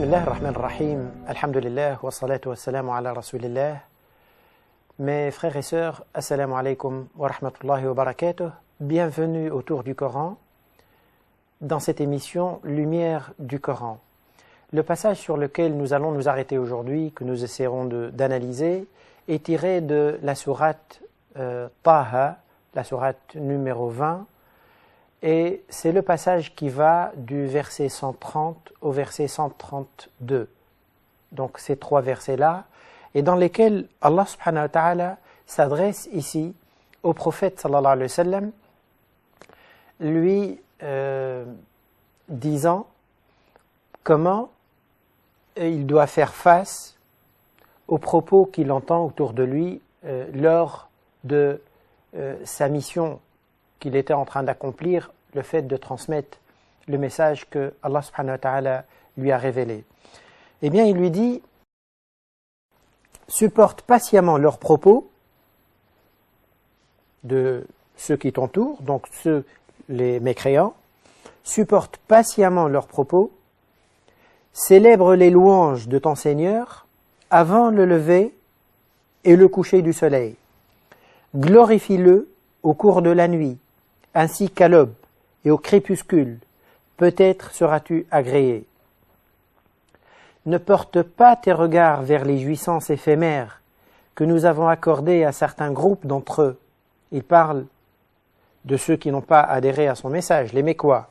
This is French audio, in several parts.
Bismillah ar-Rahman ar-Rahim, alhamdulillah, wa salatu wa salamu ala rasulillah. Mes frères et sœurs, assalamu alaikum wa rahmatullahi wa barakatuh. Bienvenue autour du Coran, dans cette émission Lumière du Coran. Le passage sur lequel nous allons nous arrêter aujourd'hui, que nous essaierons d'analyser, est tiré de la sourate Taha, la sourate numéro 20, et c'est le passage qui va du verset 130 au verset 132. Donc ces trois versets-là, et dans lesquels Allah subhanahu wa ta'ala s'adresse ici au prophète sallallahu alayhi wa sallam, lui disant comment il doit faire face aux propos qu'il entend autour de lui lors de sa mission qu'il était en train d'accomplir, le fait de transmettre le message que Allah subhanahu wa ta'ala lui a révélé. Eh bien, il lui dit, supporte patiemment leurs propos de ceux qui t'entourent, donc ceux, les mécréants, supporte patiemment leurs propos, célèbre les louanges de ton Seigneur avant le lever et le coucher du soleil. Glorifie-le au cours de la nuit, ainsi qu'à l'aube et au crépuscule, peut-être seras-tu agréé. Ne porte pas tes regards vers les jouissances éphémères que nous avons accordées à certains groupes d'entre eux. Il parle de ceux qui n'ont pas adhéré à son message, les Mécois.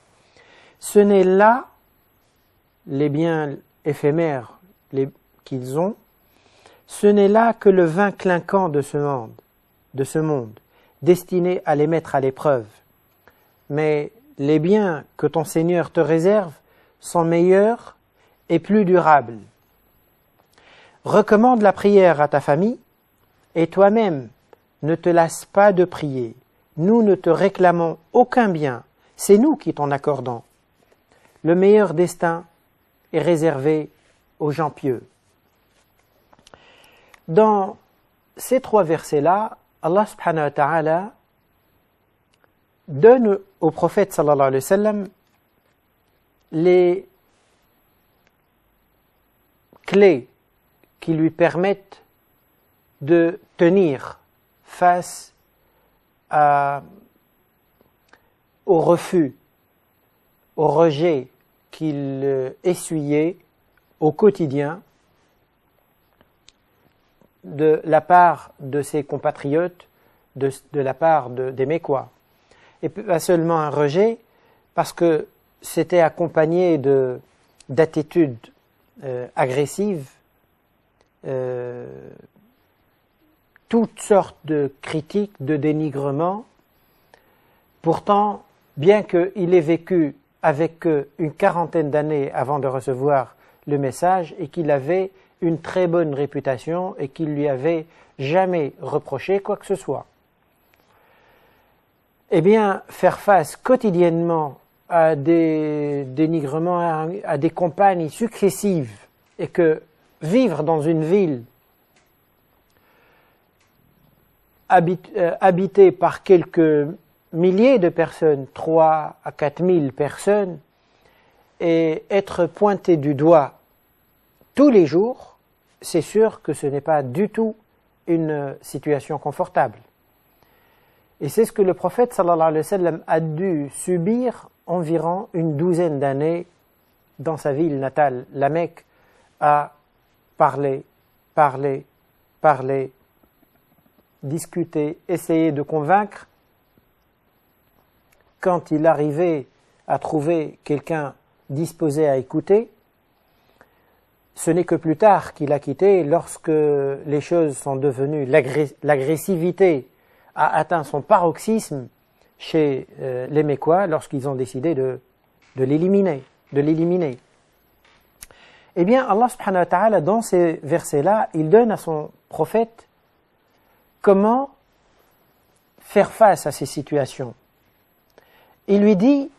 Ce n'est là les biens éphémères qu'ils ont, ce n'est là que le vin clinquant de ce monde, destiné à les mettre à l'épreuve. Mais les biens que ton Seigneur te réserve sont meilleurs et plus durables. Recommande la prière à ta famille et toi-même ne te lasse pas de prier. Nous ne te réclamons aucun bien, c'est nous qui t'en accordons. Le meilleur destin est réservé aux gens pieux. Dans ces trois versets-là, Allah subhanahu wa ta'ala donne au prophète sallallahu alayhi wa sallam les clés qui lui permettent de tenir face au refus, au rejet qu'il essuyait au quotidien de la part de ses compatriotes, de la part des Mécois. Et pas seulement un rejet, parce que c'était accompagné d'attitudes agressives, toutes sortes de critiques, de dénigrements. Pourtant, bien qu'il ait vécu avec eux une quarantaine d'années avant de recevoir le message et qu'il avait une très bonne réputation et qu'il lui avait jamais reproché quoi que ce soit. Eh bien, faire face quotidiennement à des dénigrements, à des campagnes successives, et que vivre dans une ville habitée par quelques milliers de personnes, 3 à 4 000 personnes, et être pointé du doigt tous les jours, c'est sûr que ce n'est pas du tout une situation confortable. Et c'est ce que le prophète sallallahu alayhi wa sallam a dû subir environ une douzaine d'années dans sa ville natale, la Mecque, à parler, discuter, essayer de convaincre. Quand il arrivait à trouver quelqu'un disposé à écouter, ce n'est que plus tard qu'il a quitté, lorsque les choses sont devenues, l'agressivité a atteint son paroxysme chez les Mécois, lorsqu'ils ont décidé de l'éliminer. Eh bien, Allah subhanahu wa ta'ala, dans ces versets-là, il donne à son prophète comment faire face à ces situations. Il lui dit,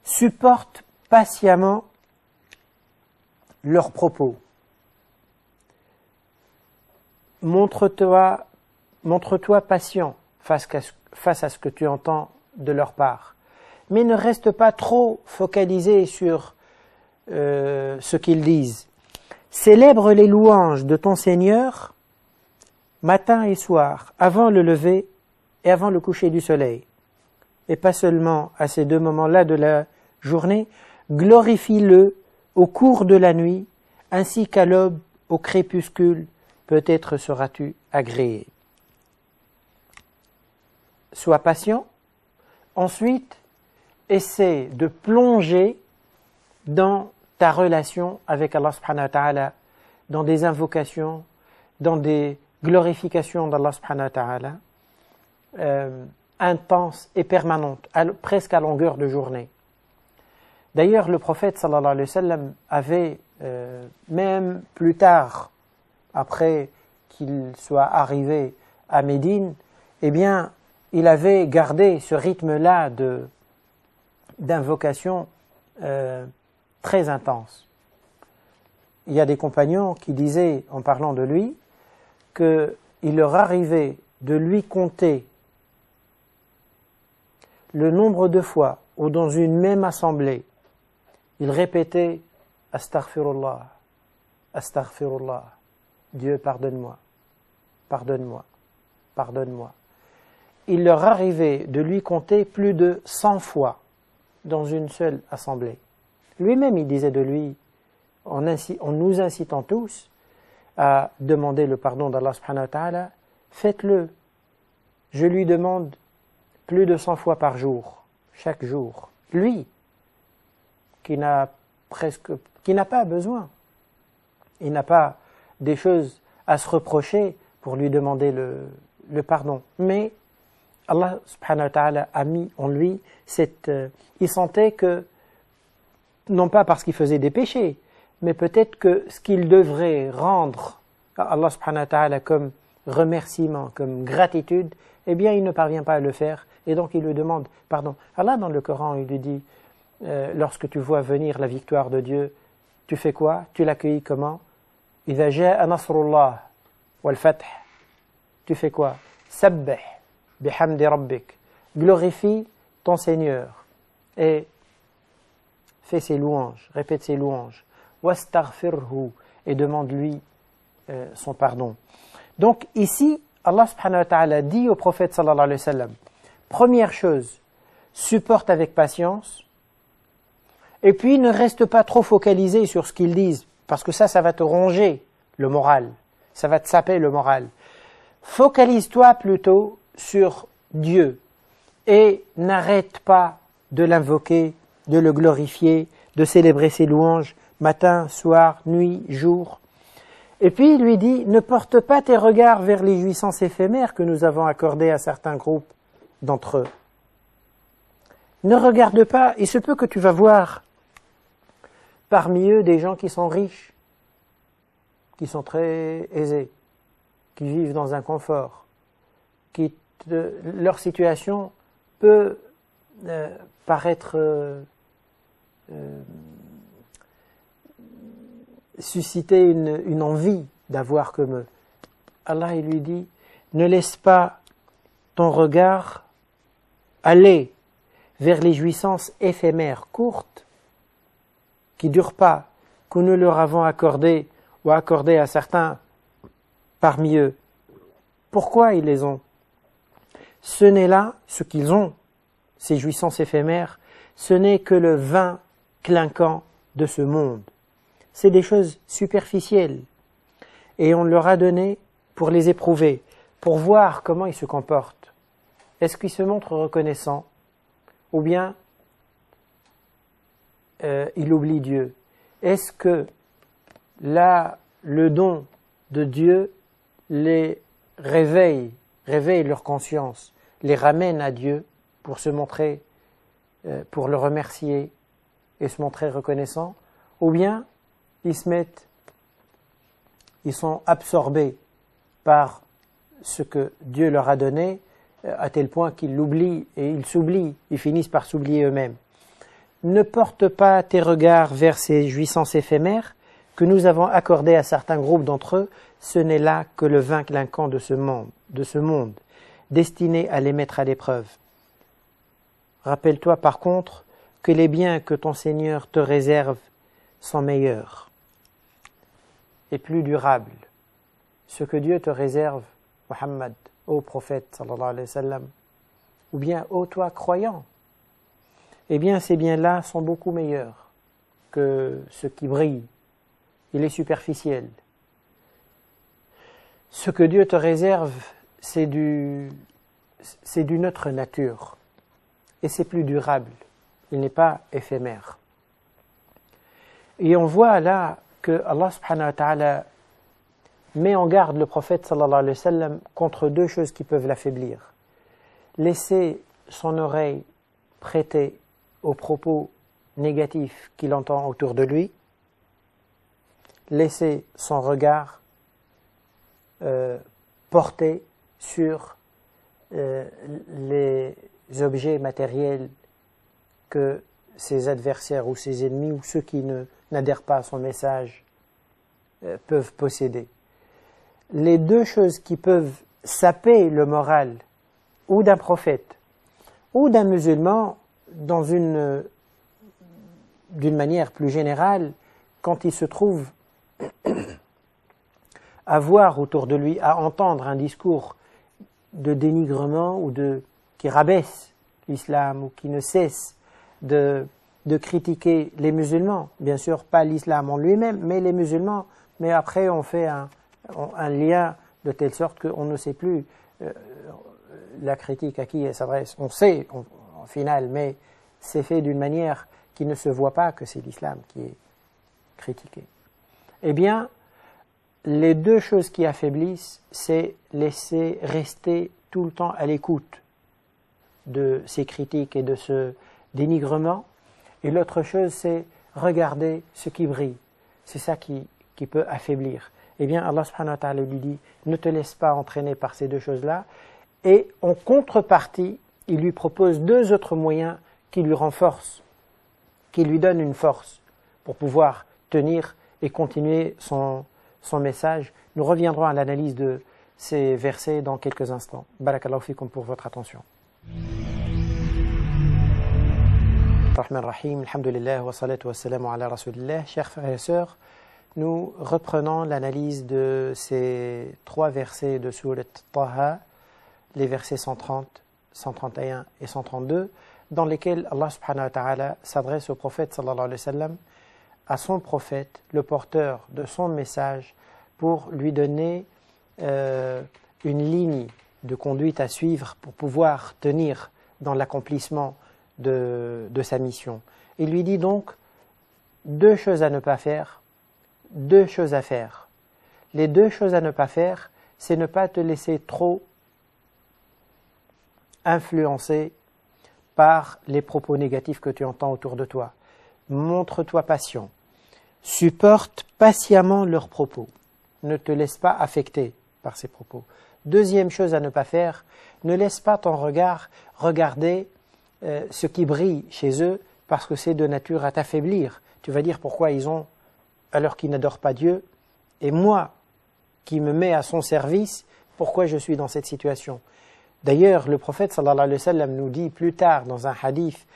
supporte patiemment leurs propos. Montre-toi patient face à ce que tu entends de leur part. Mais ne reste pas trop focalisé sur ce qu'ils disent. Célèbre les louanges de ton Seigneur matin et soir, avant le lever et avant le coucher du soleil. Et pas seulement à ces deux moments-là de la journée, glorifie-le au cours de la nuit, ainsi qu'à l'aube, au crépuscule, peut-être seras-tu agréé. Sois patient. Ensuite, essaie de plonger dans ta relation avec Allah subhanahu wa ta'ala, dans des invocations, dans des glorifications d'Allah subhanahu wa ta'ala, intenses et permanentes, presque à longueur de journée. D'ailleurs, le prophète sallallahu alayhi wa sallam avait, même plus tard, après qu'il soit arrivé à Médine, eh bien, il avait gardé ce rythme-là d'invocation très intense. Il y a des compagnons qui disaient, en parlant de lui, qu'il leur arrivait de lui compter le nombre de fois où dans une même assemblée, il répétait « Astaghfirullah, Astaghfirullah, Dieu pardonne-moi, pardonne-moi, pardonne-moi ». Il leur arrivait de lui compter plus de 100 fois dans une seule assemblée. Lui-même, il disait de lui, en nous incitant tous à demander le pardon d'Allah subhanahu wa ta'ala, faites-le. Je lui demande plus de 100 fois par jour, chaque jour. Lui, qui n'a pas besoin, il n'a pas des choses à se reprocher pour lui demander le pardon. Mais Allah subhanahu wa ta'ala a mis en lui il sentait que, non pas parce qu'il faisait des péchés, mais peut-être que ce qu'il devrait rendre à Allah subhanahu wa ta'ala comme remerciement, comme gratitude, eh bien il ne parvient pas à le faire, et donc il lui demande pardon. Allah dans le Coran, il lui dit, lorsque tu vois venir la victoire de Dieu, tu fais quoi? Tu l'accueillis comment? إذا جاء نصر الله والفتح. Tu fais quoi? Sabbih bihamdi rabbik. Glorifie ton Seigneur et fais ses louanges, répète ses louanges. Wastaghfirhu, et demande-lui son pardon. Donc ici, Allah subhanahu wa ta'ala dit au prophète sallallahu alayhi wa sallam, première chose, supporte avec patience, et puis ne reste pas trop focalisé sur ce qu'ils disent, parce que ça va te ronger le moral, ça va te saper le moral. Focalise-toi plutôt sur Dieu, et n'arrête pas de l'invoquer, de le glorifier, de célébrer ses louanges, matin, soir, nuit, jour. Et puis il lui dit, ne porte pas tes regards vers les jouissances éphémères que nous avons accordées à certains groupes d'entre eux. Ne regarde pas, il se peut que tu vas voir parmi eux des gens qui sont riches, qui sont très aisés, qui vivent dans un confort, leur situation peut paraître susciter une envie d'avoir comme eux. Allah, il lui dit, ne laisse pas ton regard aller vers les jouissances éphémères, courtes, qui ne durent pas, que nous leur avons accordé ou accordé à certains parmi eux. Pourquoi ils les ont? Ce n'est là, ce qu'ils ont, ces jouissances éphémères, ce n'est que le vin clinquant de ce monde. C'est des choses superficielles. Et on leur a donné pour les éprouver, pour voir comment ils se comportent. Est-ce qu'ils se montrent reconnaissants? Ou bien ils oublient Dieu? Est-ce que là, le don de Dieu les réveille leur conscience, les ramène à Dieu pour se montrer, pour le remercier et se montrer reconnaissant? Ou bien ils sont absorbés par ce que Dieu leur a donné, à tel point qu'ils l'oublient et ils s'oublient, ils finissent par s'oublier eux-mêmes. Ne porte pas tes regards vers ces jouissances éphémères que nous avons accordées à certains groupes d'entre eux, ce n'est là que le vin clinquant de ce monde, destiné à les mettre à l'épreuve. Rappelle-toi par contre que les biens que ton Seigneur te réserve sont meilleurs et plus durables. Ce que Dieu te réserve, Muhammad, ô prophète, sallallahu alayhi wa sallam, ou bien ô toi croyant, eh bien ces biens-là sont beaucoup meilleurs que ce qui brille. Il est superficiel. Ce que Dieu te réserve, c'est d'une autre nature. Et c'est plus durable. Il n'est pas éphémère. Et on voit là que Allah subhanahu wa ta'ala met en garde le prophète sallallahu alayhi wa sallam contre deux choses qui peuvent l'affaiblir. Laisser son oreille prêter aux propos négatifs qu'il entend autour de lui, laisser son regard porter sur les objets matériels que ses adversaires ou ses ennemis ou ceux qui n'adhèrent pas à son message peuvent posséder. Les deux choses qui peuvent saper le moral ou d'un prophète ou d'un musulman d'une manière plus générale, quand il se trouve à voir autour de lui, à entendre un discours de dénigrement ou qui rabaisse l'islam ou qui ne cesse de critiquer les musulmans, bien sûr pas l'islam en lui-même, mais les musulmans, mais après on fait un lien de telle sorte qu'on ne sait plus la critique à qui elle s'adresse. On sait en final, mais c'est fait d'une manière qui ne se voit pas que c'est l'islam qui est critiqué. Eh bien, les deux choses qui affaiblissent, c'est laisser rester tout le temps à l'écoute de ces critiques et de ce dénigrement. Et l'autre chose, c'est regarder ce qui brille. C'est ça qui peut affaiblir. Eh bien, Allah subhanahu wa ta'ala lui dit, ne te laisse pas entraîner par ces deux choses-là. Et en contrepartie, il lui propose deux autres moyens qui lui renforcent, qui lui donnent une force pour pouvoir tenir et continuer son message. Nous reviendrons à l'analyse de ces versets dans quelques instants. Barakallahu fikum pour votre attention. Rahman Rahim, alhamdulillah, wa salatu wa salamu ala rasulillah. Chers frères et sœurs, nous reprenons l'analyse de ces trois versets de Surat Taha, les versets 130, 131 et 132, dans lesquels Allah subhanahu wa ta'ala s'adresse au prophète sallallahu alayhi wa sallam, à son prophète, le porteur de son message, pour lui donner une ligne de conduite à suivre pour pouvoir tenir dans l'accomplissement de sa mission. Il lui dit donc deux choses à ne pas faire, deux choses à faire. Les deux choses à ne pas faire, c'est ne pas te laisser trop influencer par les propos négatifs que tu entends autour de toi. Montre-toi patient. Supporte patiemment leurs propos. Ne te laisse pas affecter par ces propos. Deuxième chose à ne pas faire, ne laisse pas ton regard regarder ce qui brille chez eux parce que c'est de nature à t'affaiblir. Tu vas dire pourquoi ils ont, alors qu'ils n'adorent pas Dieu, et moi qui me mets à son service, pourquoi je suis dans cette situation. D'ailleurs, le prophète sallallahu alayhi wa sallam nous dit plus tard dans un hadith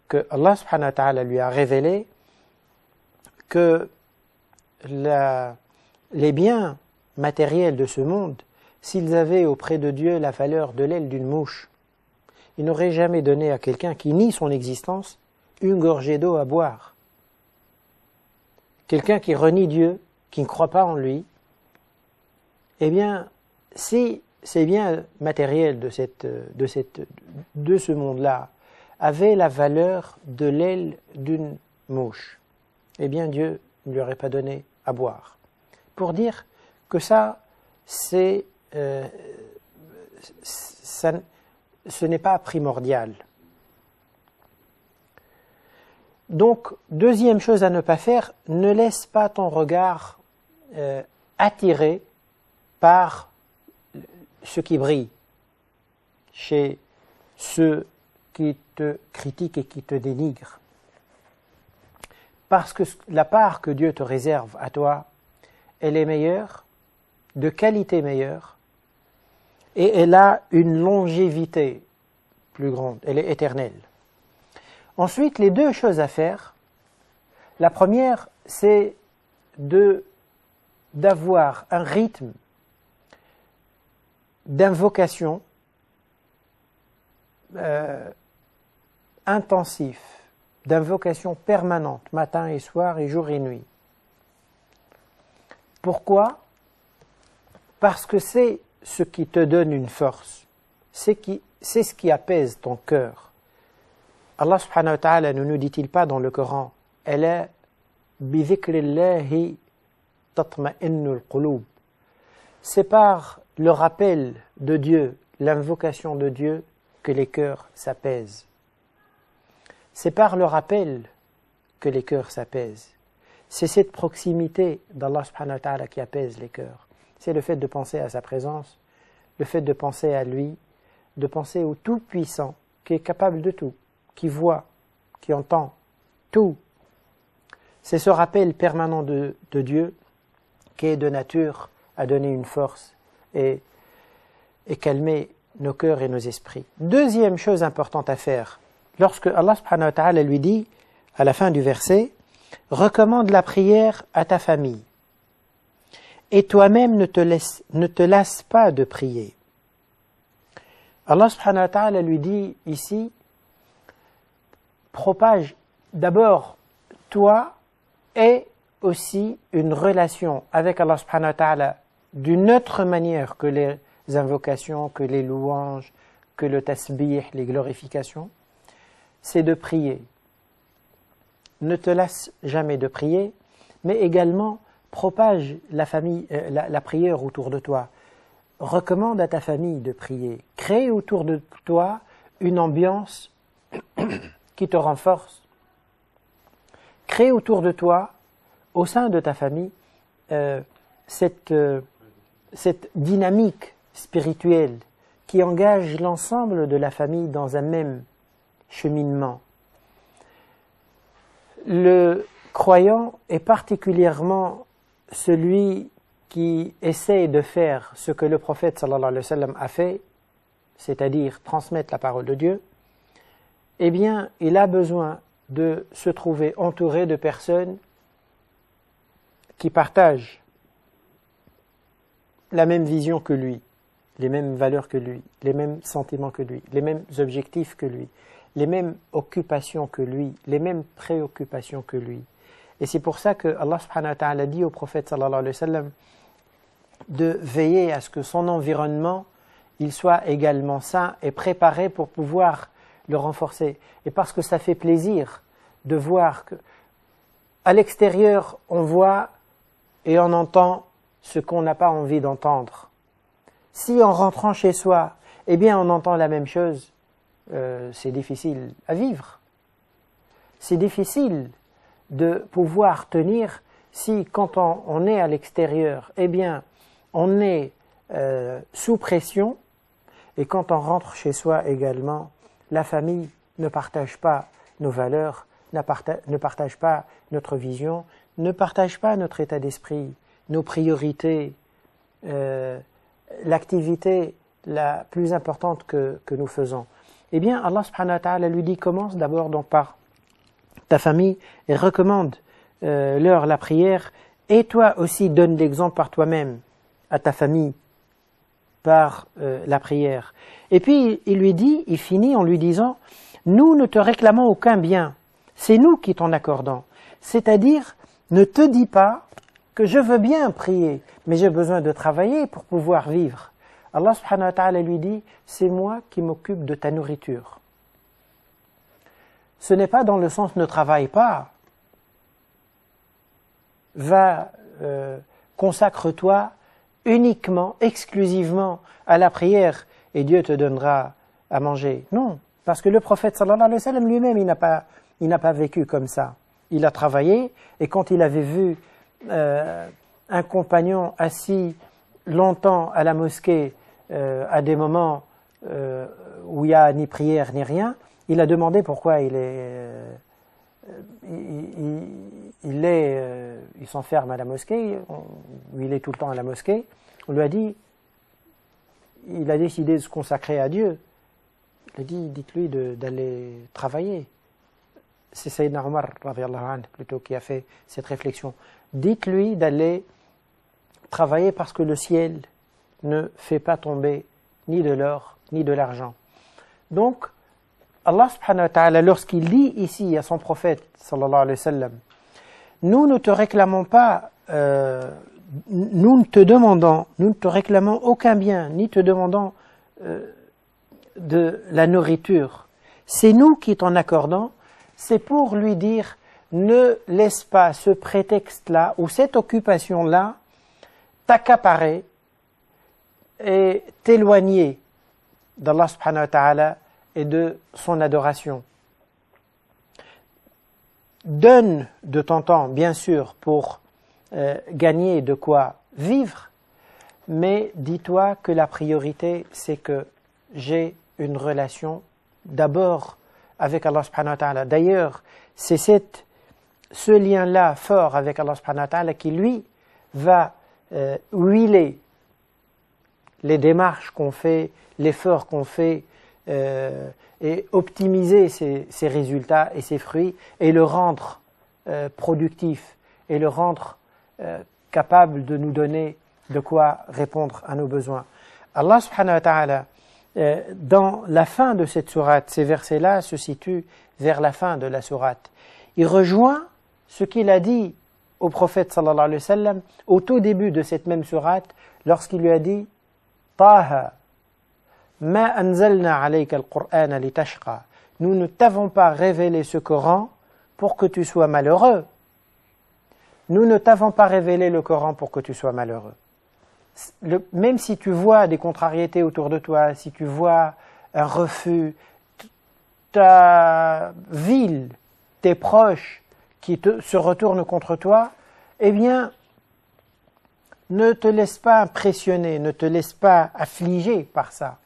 que Allah subhanahu wa ta'ala lui a révélé que les biens matériels de ce monde, s'ils avaient auprès de Dieu la valeur de l'aile d'une mouche, il n'aurait jamais donné à quelqu'un qui nie son existence une gorgée d'eau à boire. Quelqu'un qui renie Dieu, qui ne croit pas en lui, eh bien, si ces biens matériels de ce monde-là avaient la valeur de l'aile d'une mouche, eh bien Dieu ne lui aurait pas donné à boire. Pour dire que ça, ce n'est pas primordial. Donc, deuxième chose à ne pas faire, ne laisse pas ton regard attiré par ce qui brille chez ceux qui te critiquent et qui te dénigrent. Parce que la part que Dieu te réserve à toi, elle est meilleure, de qualité meilleure, et elle a une longévité plus grande, elle est éternelle. Ensuite, les deux choses à faire, La première, c'est d'avoir un rythme d'invocation intensif, d'invocation permanente, matin et soir et jour et nuit. Pourquoi? Parce que c'est ce qui te donne une force, c'est ce qui apaise ton cœur. Allah subhanahu wa ta'ala ne nous dit-il pas dans le Coran, « Ala bi dhikrillahi tatma'innul qulub » C'est par le rappel de Dieu, l'invocation de Dieu, que les cœurs s'apaisent. C'est par le rappel que les cœurs s'apaisent. C'est cette proximité d'Allah subhanahu wa ta'ala qui apaise les cœurs. C'est le fait de penser à sa présence, le fait de penser à lui, de penser au Tout-Puissant, qui est capable de tout, qui voit, qui entend tout. C'est ce rappel permanent de Dieu qui est de nature à donner une force et calmer nos cœurs et nos esprits. Deuxième chose importante à faire, lorsque Allah subhanahu wa ta'ala lui dit, à la fin du verset, « Recommande la prière à ta famille, et toi-même ne te lasses pas de prier. » Allah subhanahu wa ta'ala lui dit ici, propage d'abord toi et aussi une relation avec Allah subhanahu wa ta'ala d'une autre manière que les invocations, que les louanges, que le tasbih, les glorifications, c'est de prier. Ne te lasse jamais de prier, mais également propage la prière autour de toi. Recommande à ta famille de prier. Crée autour de toi une ambiance qui te renforce. Crée autour de toi, au sein de ta famille, cette dynamique spirituelle qui engage l'ensemble de la famille dans un même cheminement. Le croyant est particulièrement celui qui essaie de faire ce que le prophète sallallahu alayhi wa sallam a fait, c'est-à-dire transmettre la parole de Dieu, eh bien, il a besoin de se trouver entouré de personnes qui partagent la même vision que lui, les mêmes valeurs que lui, les mêmes sentiments que lui, les mêmes objectifs que lui, les mêmes occupations que lui, les mêmes préoccupations que lui. Et c'est pour ça que Allah subhanahu wa ta'ala dit au prophète sallallahu alayhi wa sallam de veiller à ce que son environnement il soit également sain et préparé pour pouvoir le renforcer. Et parce que ça fait plaisir de voir que à l'extérieur on voit et on entend ce qu'on n'a pas envie d'entendre. Si en rentrant chez soi, eh bien on entend la même chose, c'est difficile à vivre. C'est difficile de pouvoir tenir si quand on est à l'extérieur, eh bien on est sous pression, et quand on rentre chez soi également, la famille ne partage pas nos valeurs, ne partage pas notre vision, ne partage pas notre état d'esprit, nos priorités, l'activité la plus importante que nous faisons. Eh bien, Allah subhanahu wa ta'ala lui dit, commence d'abord donc par ta famille et recommande leur la prière, et toi aussi donne l'exemple par toi-même à ta famille par la prière. Et puis il finit en lui disant, nous ne te réclamons aucun bien, c'est nous qui t'en accordons. C'est-à-dire, ne te dis pas que je veux bien prier, mais j'ai besoin de travailler pour pouvoir vivre. Allah subhanahu wa ta'ala lui dit, c'est moi qui m'occupe de ta nourriture. Ce n'est pas dans le sens ne travaille pas, consacre-toi uniquement, exclusivement à la prière et Dieu te donnera à manger. Non, parce que le prophète sallallahu alayhi wa sallam lui-même, il n'a pas vécu comme ça. Il a travaillé et quand il avait vu un compagnon assis longtemps à la mosquée à des moments où il n'y a ni prière ni rien, il a demandé pourquoi il s'enferme à la mosquée, où il est tout le temps à la mosquée. On lui a dit, il a décidé de se consacrer à Dieu. Il a dit, dites-lui d'aller travailler. c'est Sayyidina Omar radiyallahu anhu, plutôt qui a fait cette réflexion. Dites-lui d'aller travailler parce que le ciel ne fait pas tomber ni de l'or ni de l'argent. Donc, Allah subhanahu wa ta'ala, lorsqu'il dit ici à son prophète, sallallahu alayhi wa sallam, nous ne te réclamons pas, nous ne te réclamons aucun bien, ni te demandons de la nourriture. C'est nous qui t'en accordons, c'est pour lui dire, ne laisse pas ce prétexte-là ou cette occupation-là t'accaparer et t'éloigner d'Allah subhanahu wa ta'ala et de son adoration. Donne de ton temps, bien sûr, pour gagner de quoi vivre, mais dis-toi que la priorité, c'est que j'ai une relation d'abord avec Allah subhanahu wa ta'ala. D'ailleurs, c'est ce lien-là fort avec Allah subhanahu wa ta'ala qui, lui, va huiler les démarches qu'on fait, l'effort qu'on fait, et optimiser ses résultats et ses fruits et le rendre productif et le rendre capable de nous donner de quoi répondre à nos besoins. Allah subhanahu wa ta'ala, dans la fin de cette sourate, ces versets-là se situent vers la fin de la sourate. Il rejoint ce qu'il a dit au prophète sallallahu alayhi wa sallam au tout début de cette même sourate lorsqu'il lui a dit « Taha » Ma anzalna alayka al-Qur'ana litashqa. Nous ne t'avons pas révélé ce Coran pour que tu sois malheureux. Nous ne t'avons pas révélé le Coran pour que tu sois malheureux. Même si tu vois des contrariétés autour de toi, si tu vois un refus, ta ville, tes proches qui se retournent contre toi, eh bien, ne te laisse pas impressionner, ne te laisse pas affliger par ça.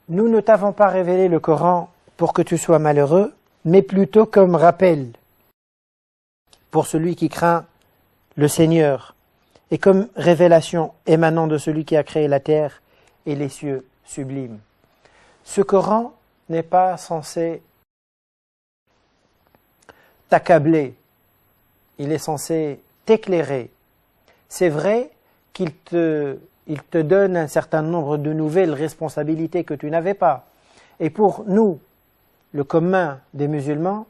Nous ne t'avons pas révélé le Coran pour que tu sois malheureux, mais plutôt comme rappel pour celui qui craint le Seigneur et comme révélation émanant de celui qui a créé la terre et les cieux sublimes. Ce Coran n'est pas censé t'accabler, il est censé t'éclairer. C'est vrai qu'il te donne un certain nombre de nouvelles responsabilités que tu n'avais pas. Et pour nous, le commun des musulmans,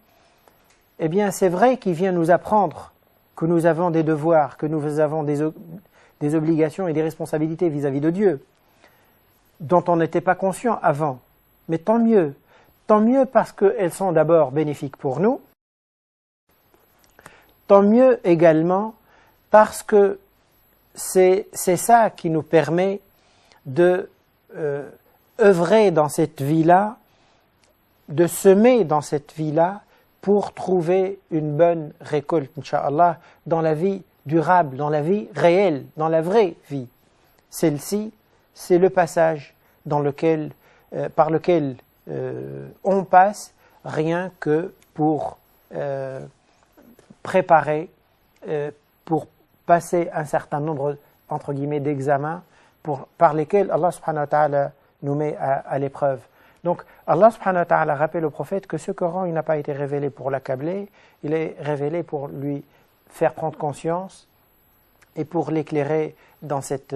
eh bien c'est vrai qu'il vient nous apprendre que nous avons des devoirs, que nous avons des obligations et des responsabilités vis-à-vis de Dieu, dont on n'était pas conscient avant. Mais tant mieux parce qu'elles sont d'abord bénéfiques pour nous, tant mieux également parce que c'est ça qui nous permet de œuvrer dans cette vie-là, de semer dans cette vie-là pour trouver une bonne récolte, Inch'Allah, dans la vie durable, dans la vie réelle, dans la vraie vie. Celle-ci, c'est le passage par lequel on passe rien que pour préparer, pour passer un certain nombre, entre guillemets, d'examens par lesquels Allah subhanahu wa ta'ala nous met à l'épreuve. Donc, Allah subhanahu wa ta'ala rappelle au prophète que ce Coran, il n'a pas été révélé pour l'accabler, il est révélé pour lui faire prendre conscience et pour l'éclairer dans cette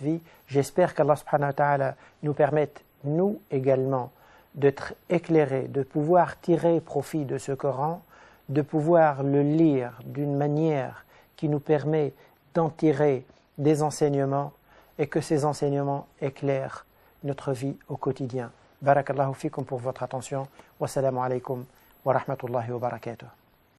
vie. J'espère qu'Allah subhanahu wa ta'ala nous permette, nous également, d'être éclairés, de pouvoir tirer profit de ce Coran, de pouvoir le lire d'une manière qui nous permet d'en tirer des enseignements et que ces enseignements éclairent notre vie au quotidien. Barakallahu fikum pour votre attention. Wassalamu alaikum wa rahmatullahi wa barakatuh.